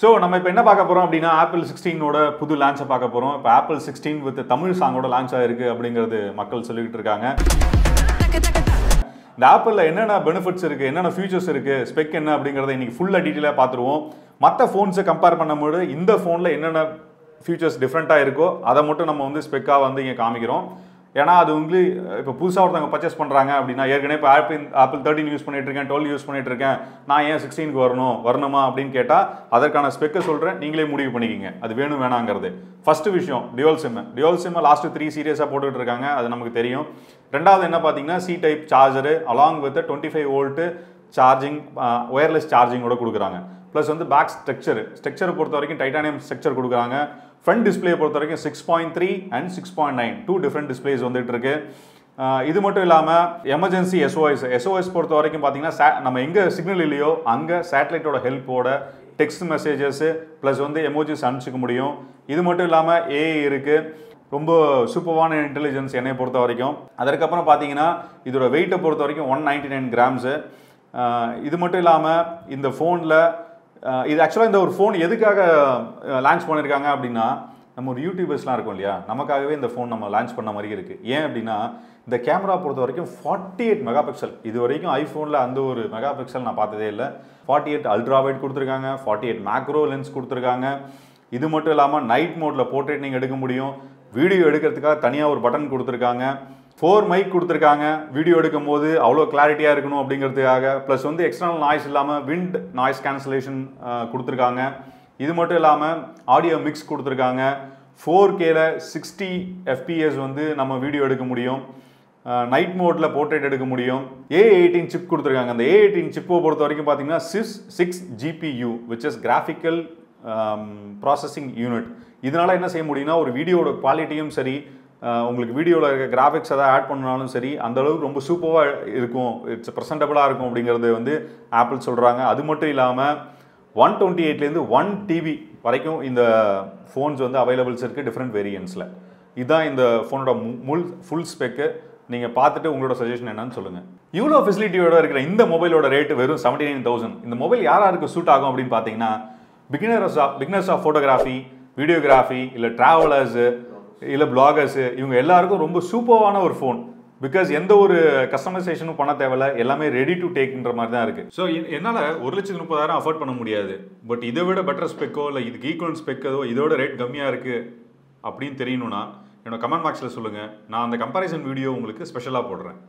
So நம்ம இப்போ என்ன பார்க்க போகிறோம் அப்படின்னா ஆப்பிள் 16ஓட புது லான்ச்சை பார்க்க போகிறோம். இப்போ ஆப்பிள் 16 வித் தமிழ் சாங்கோட லான்ச் ஆகிருக்கு அப்படிங்கிறது மக்கள் சொல்லிக்கிட்டு இருக்காங்க. இந்த ஆப்பிளில் என்னென்ன பெனிஃபிட்ஸ் இருக்குது, என்னென்ன ஃபியூச்சர்ஸ் இருக்குது, ஸ்பெக் என்ன அப்படிங்கிறத இன்றைக்கி ஃபுல்லாக டீட்டெயிலாக பார்த்துருவோம். மற்ற ஃபோன்ஸை கம்பேர் பண்ணும்போது இந்த ஃபோனில் என்னென்ன ஃபியூச்சர்ஸ் டிஃப்ரெண்ட்டாக இருக்கோ அதை மட்டும் நம்ம வந்து ஸ்பெக்காக வந்து இங்கே காமிக்கிறோம். ஏன்னா அது உங்களுக்கு இப்போ புதுசாக ஒருத்தவங்க பர்ச்சேஸ் பண்ணுறாங்க அப்படின்னா, ஏற்கனவே இப்போ ஆப்பிள் 13 யூஸ் பண்ணிட்டு இருக்கேன், 12 யூஸ் பண்ணிட்டு இருக்கேன், நான் ஏன் 16க்கு வரணுமா அப்படின்னு கேட்டால் அதற்கான ஸ்பெக்கை சொல்கிறேன், நீங்களே முடிவு பண்ணிக்கிங்க அது வேணும் வேணாங்கிறது. ஃபஸ்ட்டு விஷயம் டியூவல் சிம்மை லாஸ்ட்டு 3 சீரியஸாக போட்டுக்கிட்டு இருக்காங்க, அது நமக்கு தெரியும். ரெண்டாவது என்ன பார்த்தீங்கன்னா C type charger along with 25 volt charging, wireless சார்ஜிங்கோட கொடுக்குறாங்க. ப்ளஸ் வந்து பேக் ஸ்ட்ரக்சரை பொறுத்த வரைக்கும் டைட்டானியம் ஸ்ட்ரக்சர் கொடுக்குறாங்க. ஃப்ரண்ட் டிஸ்பிளே பொறுத்த வரைக்கும் 6.3 அண்ட் 6.9 2 டிஃப்ரெண்ட் டிஸ்பிளேஸ் வந்துட்டு இருக்கு. இது மட்டும் இல்லாமல் எமர்ஜென்சி எஸ்ஓஎஸ் பொறுத்த வரைக்கும் பார்த்தீங்கன்னா நம்ம எங்கே சிக்னல் இல்லையோ அங்கே சேட்டலைட்டோட ஹெல்ப்போட டெக்ஸ்ட் மெசேஜஸ் ப்ளஸ் வந்து எமோஜிஸ் அனுப்பிச்சிக்க முடியும். இது மட்டும் இல்லாமல் ஏஐ இருக்குது, ரொம்ப சூப்பர்வான இன்டெலிஜென்ஸ் என்னை பொறுத்த வரைக்கும். அதற்கப்புறம் பார்த்தீங்கன்னா இதோட வெயிட்டை பொறுத்த வரைக்கும் 199 கிராம்ஸு. இது மட்டும் இல்லாமல் இந்த ஃபோனில் இது ஆக்சுவலாக இந்த ஒரு ஃபோன் எதுக்காக லான்ச் பண்ணியிருக்காங்க அப்படின்னா, நம்ம ஒரு யூடியூபர்ஸ்லாம் இருக்கும் இல்லையா, நமக்காகவே இந்த ஃபோன் நம்ம லான்ச் பண்ண மாதிரி இருக்குது. ஏன் அப்படின்னா இந்த கேமரா பொறுத்த வரைக்கும் 48 மெகா பிக்சல். இது வரைக்கும் ஐஃபோனில் அந்த ஒரு மெகா பிக்சல் நான் பார்த்ததே இல்லை. 48 அல்ட்ரா வைட் கொடுத்துருக்காங்க, 48 மேக்ரோ லென்ஸ் கொடுத்துருக்காங்க. இது மட்டும் இல்லாமல் நைட் மோடில் போர்ட்ரேட் நீங்கள் எடுக்க முடியும். வீடியோ எடுக்கிறதுக்காக தனியாக ஒரு பட்டன் கொடுத்துருக்காங்க. 4 மைக் கொடுத்துருக்காங்க, வீடியோ எடுக்கும் போது அவ்வளோ கிளாரிட்டியாக இருக்கணும் அப்படிங்கிறதுக்காக. ப்ளஸ் வந்து எக்ஸ்டர்னல் நாய்ஸ் இல்லாமல் விண்ட் நாய்ஸ் கேன்சலேஷன் கொடுத்துருக்காங்க. இது மட்டும் இல்லாமல் ஆடியோ மிக்ஸ் கொடுத்துருக்காங்க. 4Kல 60 FPS வந்து நம்ம வீடியோ எடுக்க முடியும். நைட் மோடில் போர்ட்ரேட் எடுக்க முடியும். A18 சிப் கொடுத்துருக்காங்க. அந்த A18 சிப்பை பொறுத்த வரைக்கும் பார்த்தீங்கன்னா 6 GPU which is graphical processing unit. இதனால் என்ன செய்ய முடியும்னா ஒரு வீடியோட குவாலிட்டியும் சரி, உங்களுக்கு வீடியோவில் இருக்க கிராஃபிக்ஸ் எதாவது ஆட் பண்ணாலும் சரி, அந்தளவுக்கு ரொம்ப சூப்பராக இருக்கும், இட்ஸ் ப்ரெசன்டபுளாக இருக்கும் அப்படிங்கிறது வந்து ஆப்பிள் சொல்கிறாங்க. அது மட்டும் இல்லாமல் 128லேருந்து 1 TB வரைக்கும் இந்த ஃபோன்ஸ் வந்து அவைலபிள்ஸ் இருக்குது டிஃப்ரெண்ட் வேரியன்ஸில். இதுதான் இந்த ஃபோனோட ஃபுல் ஸ்பெக்கு. நீங்கள் பார்த்துட்டு உங்களோட சஜஷன் என்னன்னு சொல்லுங்கள். இவ்வளோ ஃபெசிலிட்டியோட இருக்கிற இந்த மொபைலோட ரேட்டு வெறும் 79,000. இந்த மொபைல் யாருக்கு சூட் ஆகும் அப்படின்னு பார்த்தீங்கன்னா, பிகினர்ஸ் ஆஃப் ஃபோட்டோகிராஃபி, வீடியோகிராஃபி, இல்லை ட்ராவலர்ஸு, இல்லை பிளாகர்ஸு, இவங்க எல்லாருக்கும் ரொம்ப சூப்பரான ஒரு ஃபோன். பிகாஸ் எந்த ஒரு கஸ்டமைசேஷனும் பண்ண தேவையில்ல, எல்லாமே ரெடி டு டேக்ன்ற மாதிரி தான் இருக்குது. ஸோ என்னால் 1,30,000 அஃபோர்ட் பண்ண முடியாது. பட் இதை விட பெட்டர் ஸ்பெக்கோ இல்லை இதுக்கு ஈக்குவல் ஸ்பெக்கோ இதோட ரேட் கம்மியாக இருக்குது அப்படின்னு தெரியணும்னா என்னோட கமெண்ட் பாக்ஸில் சொல்லுங்கள். நான் அந்த கம்பேரிசன் வீடியோ உங்களுக்கு ஸ்பெஷலாக போடுறேன்.